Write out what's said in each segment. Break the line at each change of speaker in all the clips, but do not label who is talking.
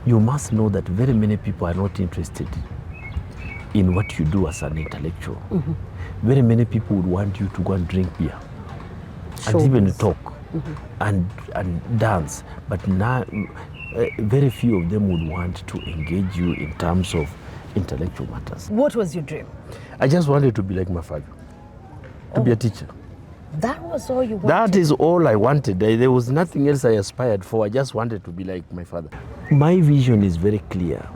you must know that very many people are not interested in what you do as an intellectual. Very many people would want you to go and drink beer and even talk and dance, but now very few of them would want to engage you in terms of intellectual matters.
What was your dream?
I just wanted to be like my father, to be a teacher.
That was all you wanted?
That is all I wanted. There was nothing else I aspired for. I just wanted to be like my father. My vision is very clear: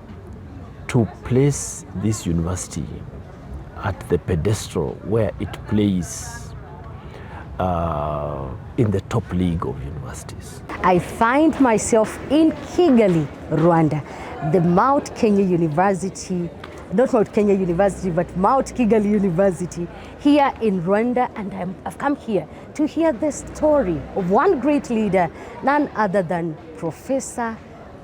to place this university at the pedestal where it plays in the top league of universities.
I find myself in Kigali, Rwanda, the Mt Kenya University, not Mt Kenya University, but Mt Kigali University here in Rwanda, and I've come here to hear the story of one great leader, none other than Professor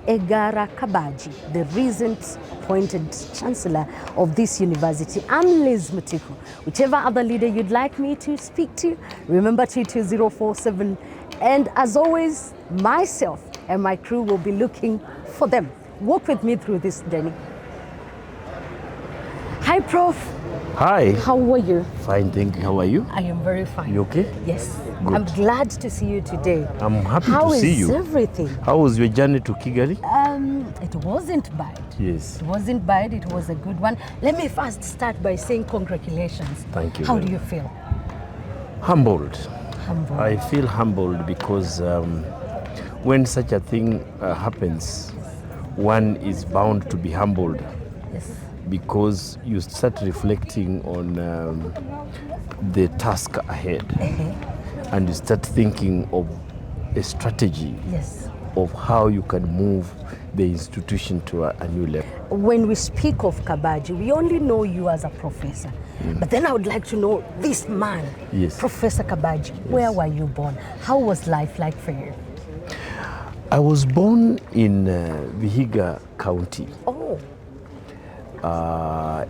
Kabaji, the recent appointed chancellor of this university. I'm Liz Mutiko. Whichever other leader you'd like me to speak to, remember 22047. And as always, myself and my crew will be looking for them. Walk with me through this journey. Hi, Prof.
Hi.
How are you?
Fine, thank you. How are you?
I am very fine.
You okay?
Yes.
Good.
I'm glad to see you today.
I'm happy to see you.
How is everything?
How was your journey to Kigali?
It wasn't bad.
Yes.
It wasn't bad. It was a good one. Let me first start by saying congratulations.
Thank you.
How do you feel?
Humbled.
Humbled.
I feel humbled because when such a thing happens, one is bound to be humbled.
Yes.
Because you start reflecting on the task ahead, and you start thinking of a strategy
Yes.
of how you can move the institution to a new level.
When we speak of Kabaji, we only know you as a professor. But then I would like to know this man,
Yes.
Professor Kabaji. Yes. Where were you born? How was life like for you?
I was born in Vihiga County.
Oh.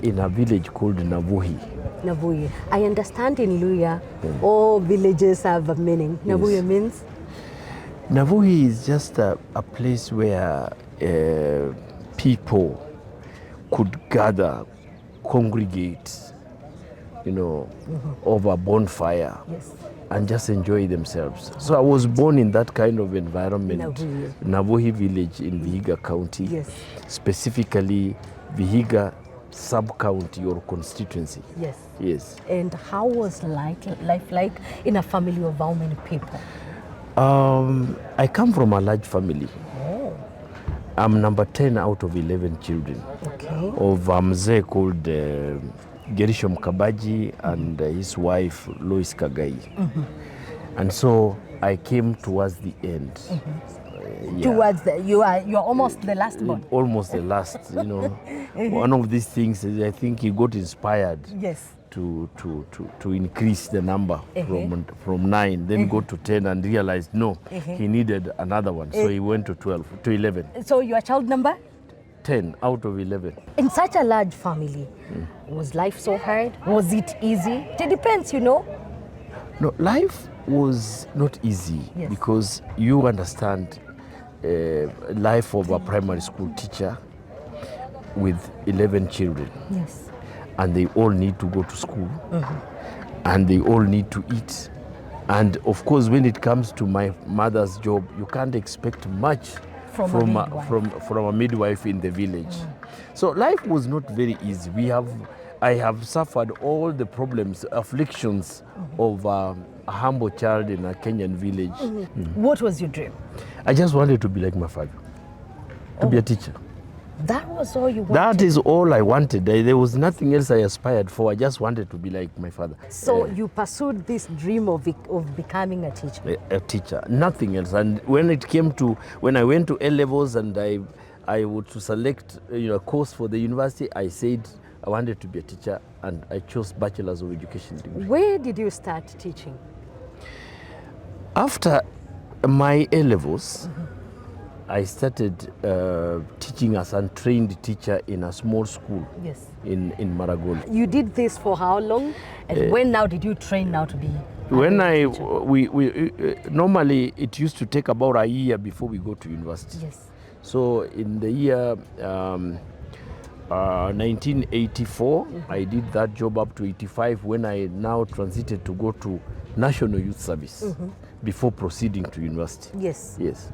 In a village called Navuhi.
Navuhi. I understand in Luya, all villages have a meaning. Navuhi means?
Navuhi is just a place where people could gather, congregate, over a bonfire.
Yes.
And just enjoy themselves. So I was born in that kind of environment. Navuhi village in Vihiga County.
Yes.
Specifically Vihiga sub-county or constituency.
Yes.
Yes.
And how was life like in a family of how many people?
I come from a large family.
Oh.
I'm number 10 out of 11 children.
Okay.
Of a mzee called Gerishom Kabaji and his wife Lois Kagai. And so I came towards the end.
Towards you're almost the last one.
Almost the last, One of these things is I think he got inspired.
Yes.
To increase the number from 9, then go to 10 and realized no, he needed another one. So he went to 11.
So your child number?
10 out of 11.
In such a large family, was life so hard? Was it easy? It depends, No,
life was not easy because you understand life of a primary school teacher with 11 children.
Yes.
And they all need to go to school, and they all need to eat. And of course, when it comes to my mother's job, you can't expect much from a midwife in the village. So life was not very easy. I have suffered all the problems, afflictions of a humble child in a Kenyan village.
What was your dream?
I just wanted to be like my father, to be a teacher.
That was all you wanted?
That is all I wanted. There was nothing else I aspired for. I just wanted to be like my father.
So you pursued this dream of becoming a teacher?
A teacher, nothing else. And when I went to A-levels and I would to select a course for the university, I said I wanted to be a teacher, and I chose Bachelor's of Education degree.
Where did you start teaching?
After my A-levels, I started teaching as a trained teacher in a small school in Maragol.
You did this for how long? And when now did you train now to be
When we normally it used to take about a year before we go to university.
Yes.
So in the year 1984, I did that job up to 85 when I now transited to go to National Youth Service before proceeding to university.
Yes.
Yes.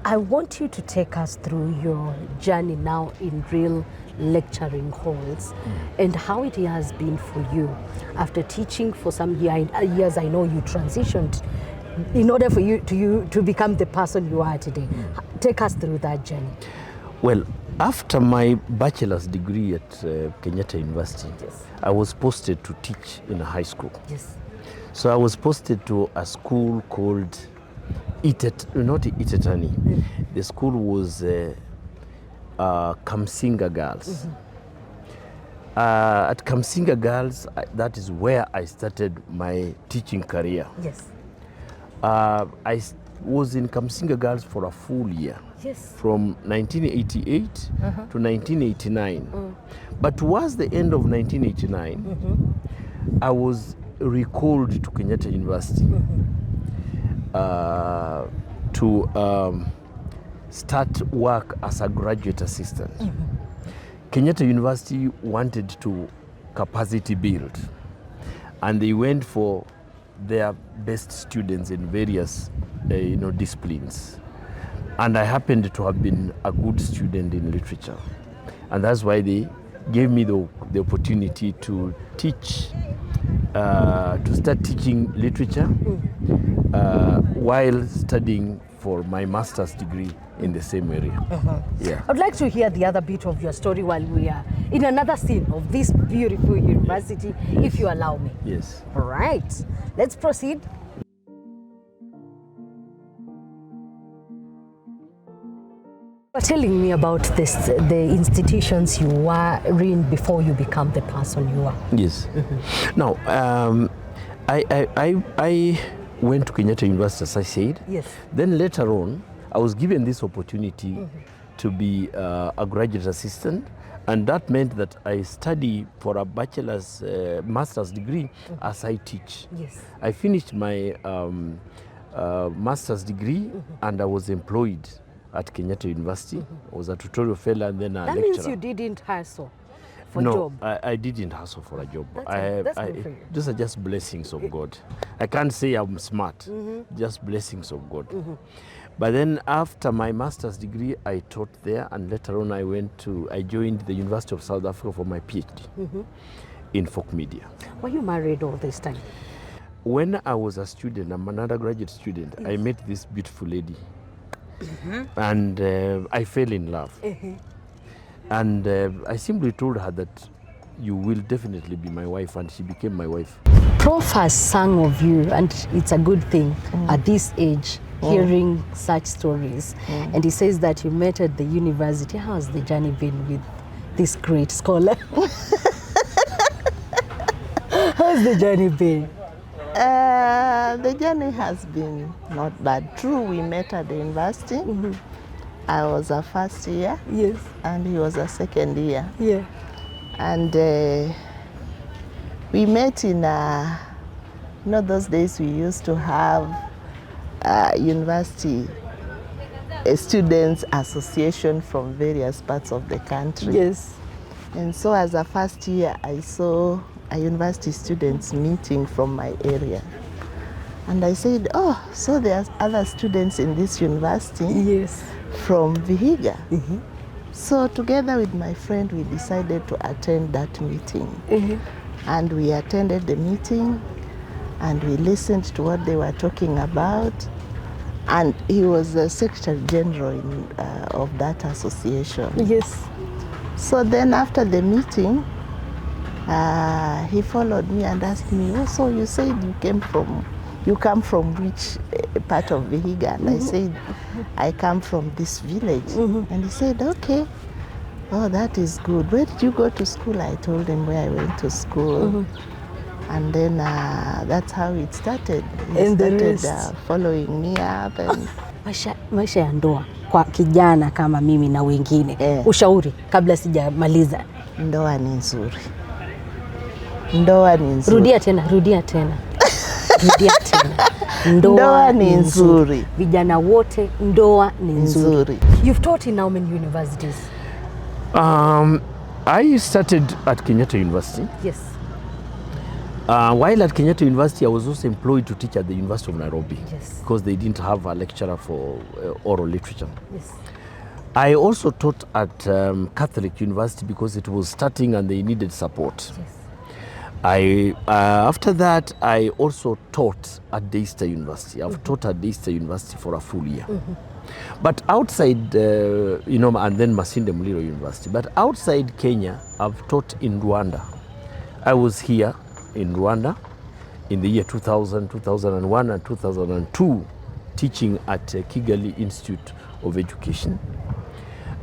I want you to take us through your journey now in real lecturing halls and how it has been for you. After teaching for some years, I know you transitioned in order for you to become the person you are today. Take us through that journey.
Well, after my bachelor's degree at Kenyatta University,
Yes.
I was posted to teach in a high school.
Yes.
So I was posted to a school called not Itetani. The school was Kamsinga Girls. At Kamsinga Girls, that is where I started my teaching career.
Yes.
I was in Kamsinga Girls for a full year.
Yes.
From 1988 to 1989. But towards the end of 1989, I was recalled to Kenyatta University to start work as a graduate assistant. Kenyatta University wanted to capacity build, and they went for their best students in various disciplines. And I happened to have been a good student in literature. And that's why they gave me the opportunity to teach, to start teaching literature while studying for my master's degree in the same area. Yeah.
I'd like to hear the other bit of your story while we are in another scene of this beautiful university, if you allow me.
Yes.
All right, let's proceed. You were telling me about the institutions you were in before you become the person you are.
Yes. Now, I went to Kenyatta University, as I said.
Yes.
Then later on, I was given this opportunity to be a graduate assistant, and that meant that I study for a master's degree as I teach.
Yes.
I finished my master's degree and I was employed at Kenyatta University. I was a tutorial fellow and then a lecturer.
That means you didn't hustle for
no,
job?
I didn't hustle for a job.
That's good for you.
These are just blessings of God. I can't say I'm smart, just blessings of God. But then after my master's degree, I taught there, and later on I joined the University of South Africa for my PhD in folk media.
Were you married all this time?
When I was a student, I'm an undergraduate student, I met this beautiful lady. And I fell in love. And I simply told her that you will definitely be my wife, and she became my wife.
Prof has sung of you, and it's a good thing at this age, hearing such stories. And he says that you met at the university. How has the journey been with this great scholar? How's the journey been?
The journey has been not bad. True, we met at the university. I was a first year.
Yes.
And he was a second year.
Yeah.
And we met in those days we used to have university students association from various parts of the country.
Yes.
And so as a first year, I saw a university students meeting from my area. And I said, oh, so there's other students in this university?
Yes.
From Vihiga. So together with my friend, we decided to attend that meeting. And we attended the meeting and we listened to what they were talking about. And he was the Secretary General of that association.
Yes.
So then after the meeting, he followed me and asked me, oh, so you said you come from which part of Vihiga? And I said, I come from this village. And he said, okay, oh, that is good. Where did you go to school? I told him where I went to school. And then that's how it started. He started following me up. And
maisha ya ndoa kwa kijana kama mimi na wengine, ushauri kabla sijamaliza.
Ndoa ni nzuri. Ndoa ni nzuri.
Rudia tena. Rudia tena.
Ndoa ni nzuri.
Vijana wote, ndoa ni nzuri. You've taught in how many universities?
I started at Kenyatta University.
Yes.
While at Kenyatta University, I was also employed to teach at the University of Nairobi.
Yes.
Because they didn't have a lecturer for oral literature.
Yes.
I also taught at Catholic University because it was starting and they needed support.
Yes.
After that, I also taught at DStv University. I've taught at DStv University for a full year. But outside, and then Masinde Muliro University. But outside Kenya, I've taught in Rwanda. I was here in Rwanda in the year 2000, 2001, and 2002, teaching at Kigali Institute of Education.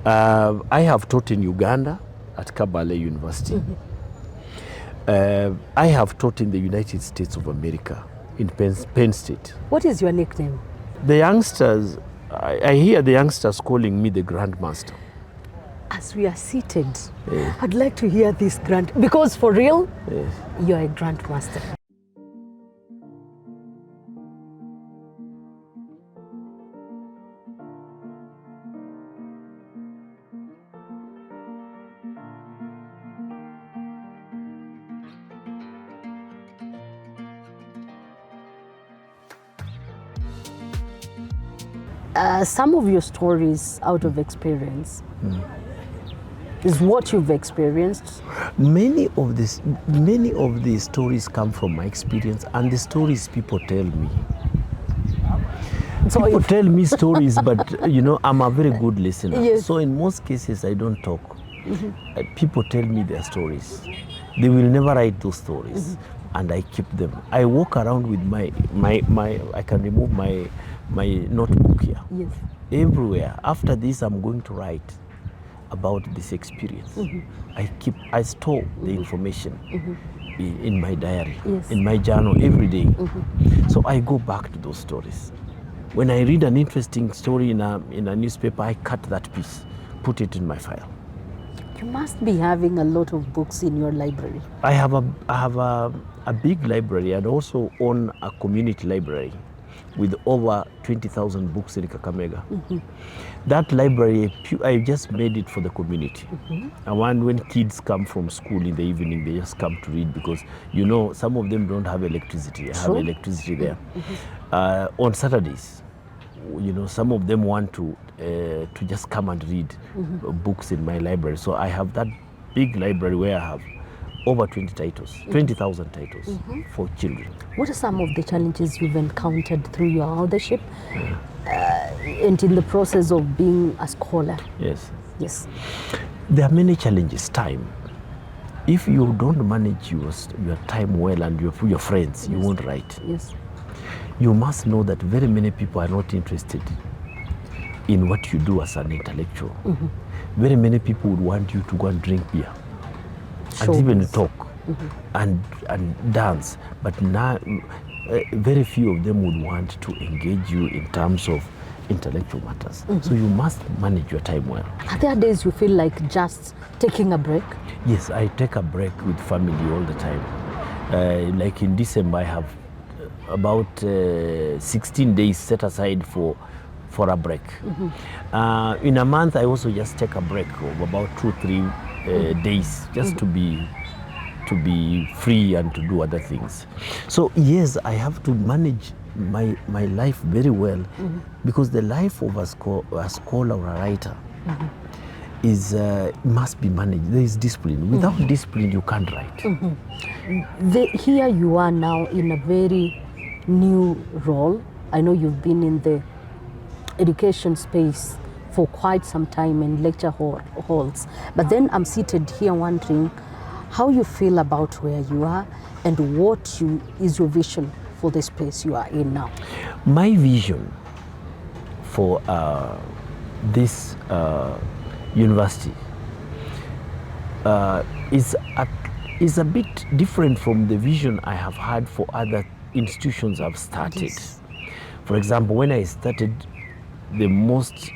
I have taught in Uganda at Kabale University. I have taught in the United States of America, in Penn State.
What is your nickname?
The youngsters, I hear the youngsters calling me the Grandmaster.
As we are seated, I'd like to hear this because for real, you're a Grandmaster. Some of your stories out of experience is what you've experienced.
Many of these stories come from my experience and the stories people tell me. So people tell me stories, but I'm a very good listener.
Yes.
So in most cases, I don't talk. People tell me their stories. They will never write those stories, and I keep them. I walk around with my I can remove my notebook here.
Yes.
Everywhere. After this, I'm going to write about this experience. I store the information in my diary, in my journal every day. So I go back to those stories. When I read an interesting story in a newspaper, I cut that piece, put it in my file.
You must be having a lot of books in your library.
I have a big library and also own a community library with over 20,000 books in Kakamega. That library, I just made it for the community. And when kids come from school in the evening, they just come to read because, some of them don't have electricity. I have electricity there. On Saturdays, some of them want to just come and read books in my library. So I have that big library where I have over 20,000 titles for children.
What are some of the challenges you've encountered through your authorship and in the process of being a scholar?
Yes.
Yes.
There are many challenges. Time. If you don't manage your time well and your friends, you won't write.
Yes.
You must know that very many people are not interested in what you do as an intellectual. Very many people would want you to go and drink beer. And even talk and dance, but now very few of them would want to engage you in terms of intellectual matters. So you must manage your time well.
Are there days you feel like just taking a break?
Yes, I take a break with family all the time. Like in December, I have about 16 days set aside for a break. In a month, I also just take a break of about 2 or 3 days just to be free and to do other things. So yes, I have to manage my life very well because the life of a scholar or a writer is must be managed. There is discipline. Without discipline, you can't write.
Here you are now in a very new role. I know you've been in the education space for quite some time in lecture halls. But then I'm seated here wondering how you feel about where you are and what is your vision for the space you are in now.
My vision for this university is a bit different from the vision I have had for other institutions I've started.
Yes.
For example, when I started, the most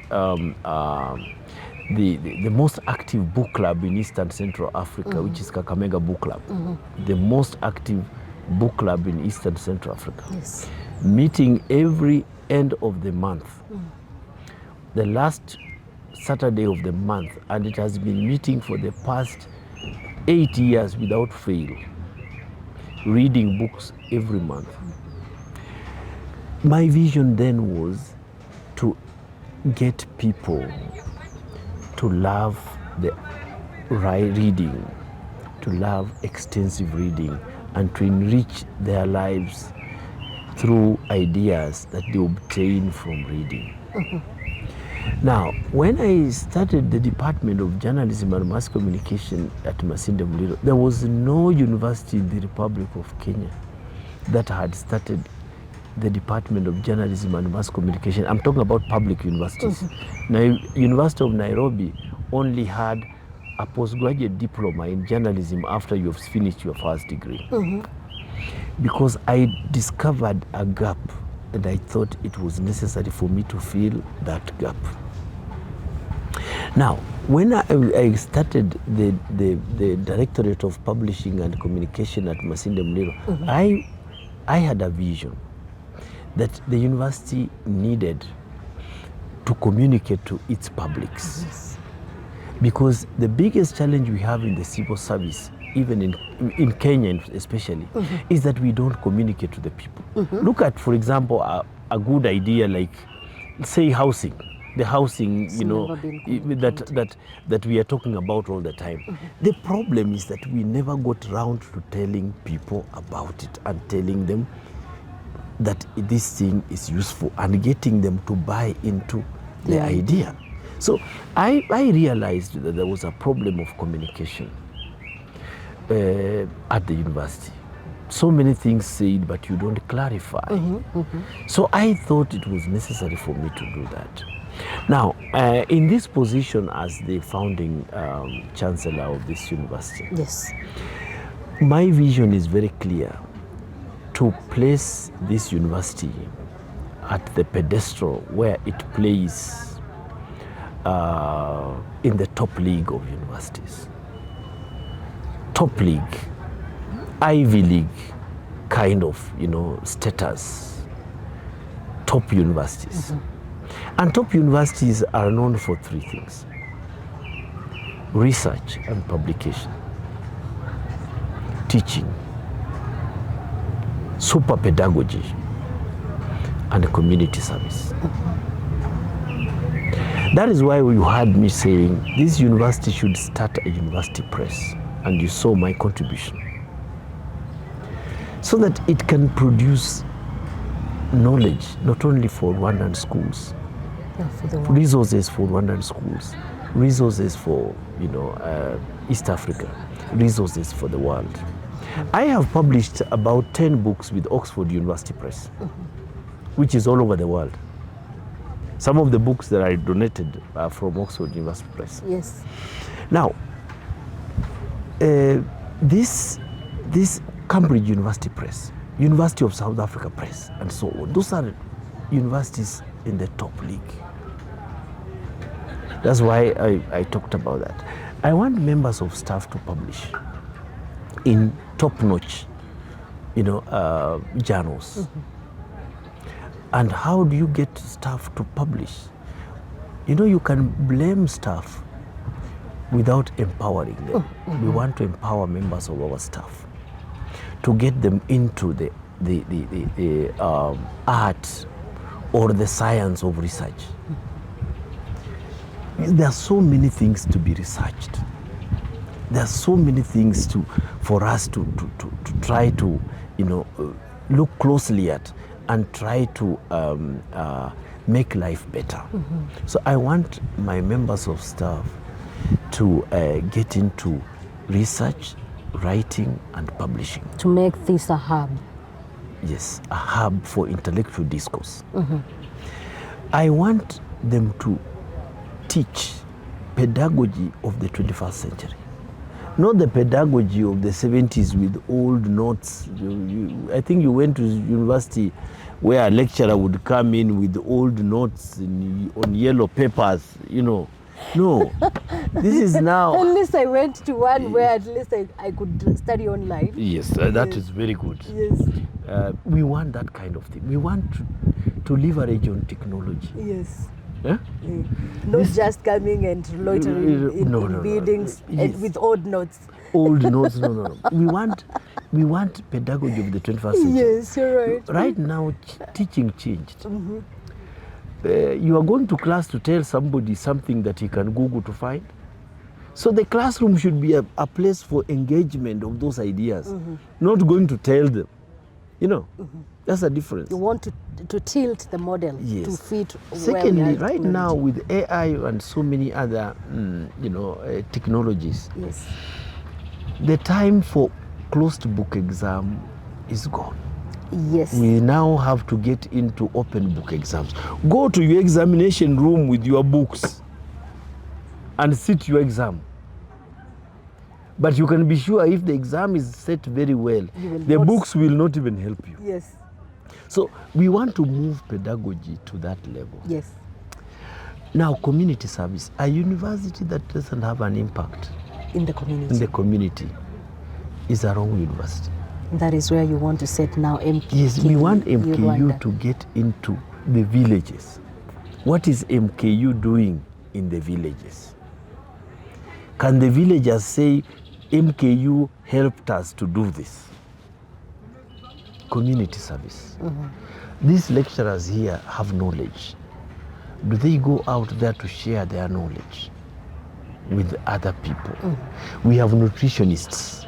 active book club in Eastern Central Africa, which is Kakamega Book Club, the most active book club in Eastern Central Africa.
Yes.
Meeting every end of the month, the last Saturday of the month, and it has been meeting for the past 8 years without fail, reading books every month. My vision then was to get people to love the reading, to love extensive reading, and to enrich their lives through ideas that they obtain from reading. Now, when I started the Department of Journalism and Mass Communication at Masinde Muliro, there was no university in the Republic of Kenya that had started the Department of Journalism and Mass Communication. I'm talking about public universities. Now, University of Nairobi only had a postgraduate diploma in journalism after you've finished your first degree. Because I discovered a gap, and I thought it was necessary for me to fill that gap. Now, when I started the Directorate of Publishing and Communication at Masinde Muliro, I had a vision that the university needed to communicate to its publics.
Yes.
Because the biggest challenge we have in the civil service, even in Kenya especially, is that we don't communicate to the people. Look at, for example, a good idea like, say, housing. The housing,
It's
you know, that we are talking about all the time. The problem is that we never got around to telling people about it and telling them that this thing is useful and getting them to buy into the idea. So I realized that there was a problem of communication at the university. So many things said, but you don't clarify. So I thought it was necessary for me to do that. Now, in this position as the founding chancellor of this university,
Yes.
my vision is very clear: to place this university at the pedestal where it plays in the top league of universities. Top league, Ivy League kind of, you know, status. Top universities. And top universities are known for three things: research and publication, teaching, super pedagogy, and community service. That is why you heard me saying this university should start a university press, and you saw my contribution, so that it can produce knowledge not only for Rwandan schools,
For the world.
resources for Rwandan schools, resources for, you know, East Africa, resources for the world. I have published about 10 books with Oxford University Press, which is all over the world. Some of the books that I donated are from Oxford University Press.
Yes.
Now, this Cambridge University Press, University of South Africa Press, and so on, those are universities in the top league. That's why I talked about that. I want members of staff to publish in top-notch, you know, journals. And how do you get staff to publish? You know, you can blame staff without empowering them. We want to empower members of our staff to get them into the art or the science of research. There are so many things to be researched. There are so many things for us to try to, you know, look closely at and try to make life better. So I want my members of staff to get into research, writing, and publishing.
To make this a hub.
Yes, a hub for intellectual discourse. I want them to teach pedagogy of the 21st century. Not the pedagogy of the 70s with old notes. I think you went to university where a lecturer would come in with old notes on yellow papers, you know, No, this is now.
At least I went to one where at least I could study online.
Yes, that is very good.
Yes.
We want that kind of thing. We want to leverage on technology.
Yes.
Yeah?
Not just coming and loitering in buildings and with old notes.
Old notes, no. We want pedagogy of the 21st century.
Yes, you're right.
Right now, teaching changed. You are going to class to tell somebody something that he can Google to find. So the classroom should be a place for engagement of those ideas, not going to tell them. You know, that's a difference.
You want to tilt the model to fit.
Secondly, right now with AI and so many other, technologies,
yes,
the time for closed book exam is gone.
Yes.
We now have to get into open book exams. Go to your examination room with your books and sit your exam. But you can be sure if the exam is set very well, the books will not even help you.
Yes.
So we want to move pedagogy to that level.
Yes.
Now, community service, a university that doesn't have an impact
in the community
is a wrong university.
That is where you want to set now MKU.
Yes, we want MKU to get into the villages. What is MKU doing in the villages? Can the villagers say, MKU helped us to do this? Community service. These lecturers here have knowledge. Do they go out there to share their knowledge with other people? We have nutritionists.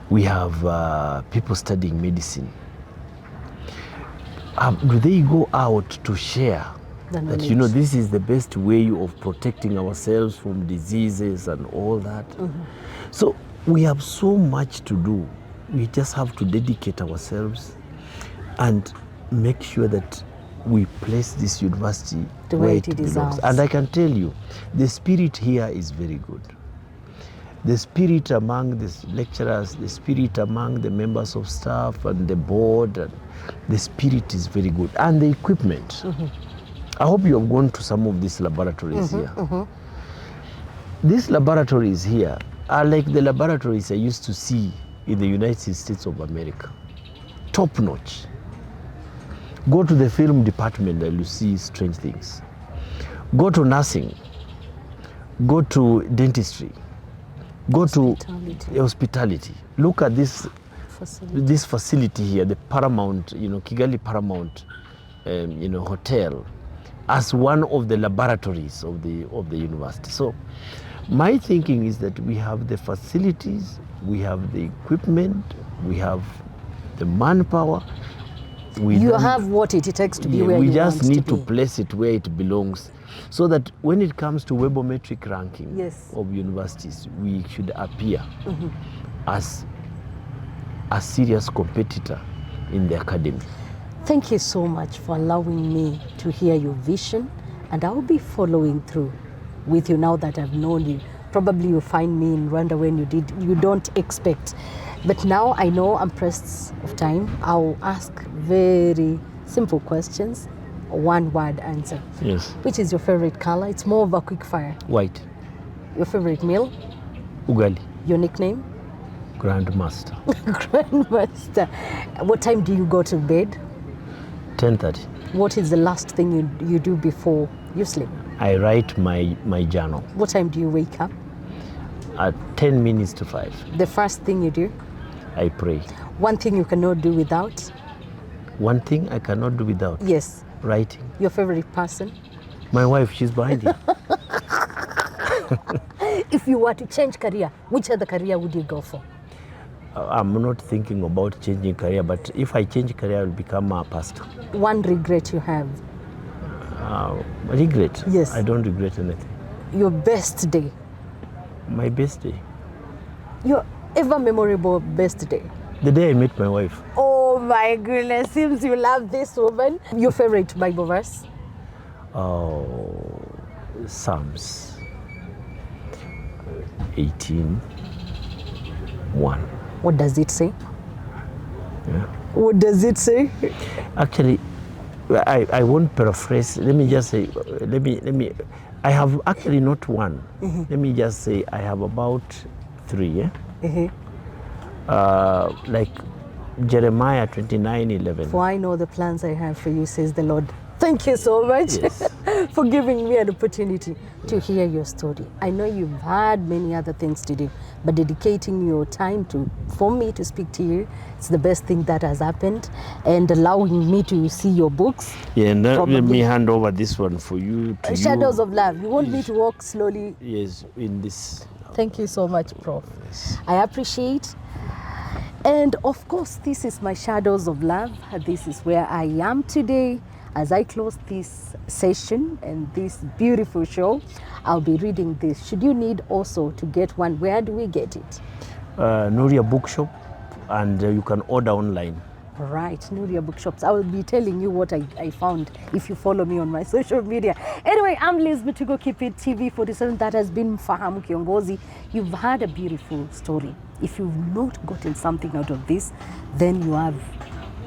We have people studying medicine. Do they go out to share that, this is the best way of protecting ourselves from diseases and all that? So we have so much to do. We just have to dedicate ourselves and make sure that we place this university where it belongs. And I can tell you, the spirit here is very good. The spirit among the lecturers, the spirit among the members of staff and the board, and the spirit is very good. And the equipment. I hope you have gone to some of these laboratories here. These laboratories here are like the laboratories I used to see in the United States of America. Top notch. Go to the film department and you see strange things. Go to nursing. Go to dentistry. Go to hospitality. Look at this facility here, the Paramount, Kigali Paramount, hotel, as one of the laboratories of the university. So, my thinking is that we have the facilities, we have the equipment, we have the manpower.
You have what it takes to be where you want to be. We
just need to place it where it belongs, so that when it comes to webometric ranking of universities, we should appear as a serious competitor in the academy.
Thank you so much for allowing me to hear your vision, and I'll be following through with you now that I've known you. Probably you'll find me in Rwanda when you don't expect. But now I know I'm pressed of time. I'll ask very simple questions, one word answer.
Yes.
Which is your favorite color? It's more of a quick fire.
White.
Your favorite meal?
Ugali.
Your nickname?
Grandmaster.
Grandmaster. What time do you go to bed?
10:30.
What is the last thing you do before you sleep?
I write my journal.
What time do you wake up?
At 10 minutes to 5.
The first thing you do?
I pray.
One thing you cannot do without?
One thing I cannot do without?
Yes.
Writing.
Your favorite person?
My wife, she's behind you.
If you were to change career, which other career would you go for?
I'm not thinking about changing career, but if I change career, I will become a pastor.
One regret you have?
Regret?
Yes.
I don't regret anything.
Your best day?
My best day?
Your ever memorable best day?
The day I met my wife.
Oh my goodness, seems you love this woman. Your favorite Bible verse?
Oh, Psalms 18:1.
What does it say?
Yeah.
What does it say?
Actually, I won't paraphrase. Let me just say, I have actually not one. Let me just say I have about 3. Like Jeremiah 29:11.
For I know the plans I have for you, says the Lord. Thank you so much for giving me an opportunity to hear your story. I know you've had many other things to do, but dedicating your time for me to speak to you, it's the best thing that has happened, and allowing me to see your books.
Yeah, and let me hand over this one for you.
Shadows of Love. You want me to walk slowly?
Yes, in this.
Thank you so much, Prof. I appreciate. And of course, this is my Shadows of Love. This is where I am today. As I close this session and this beautiful show, I'll be reading this. Should you need also to get one, where do we get it?
Nuria Bookshop, and you can order online.
Right, Nuria Bookshops. I will be telling you what I found if you follow me on my social media. Anyway, I'm Liz Mitugo. Keep it TV 47. That has been Fahamu Kiongozi. You've had a beautiful story. If you've not gotten something out of this, then you have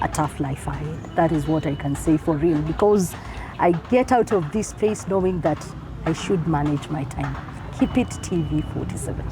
a tough life ahead. That is what I can say for real, because I get out of this space knowing that I should manage my time. Keep it TV 47.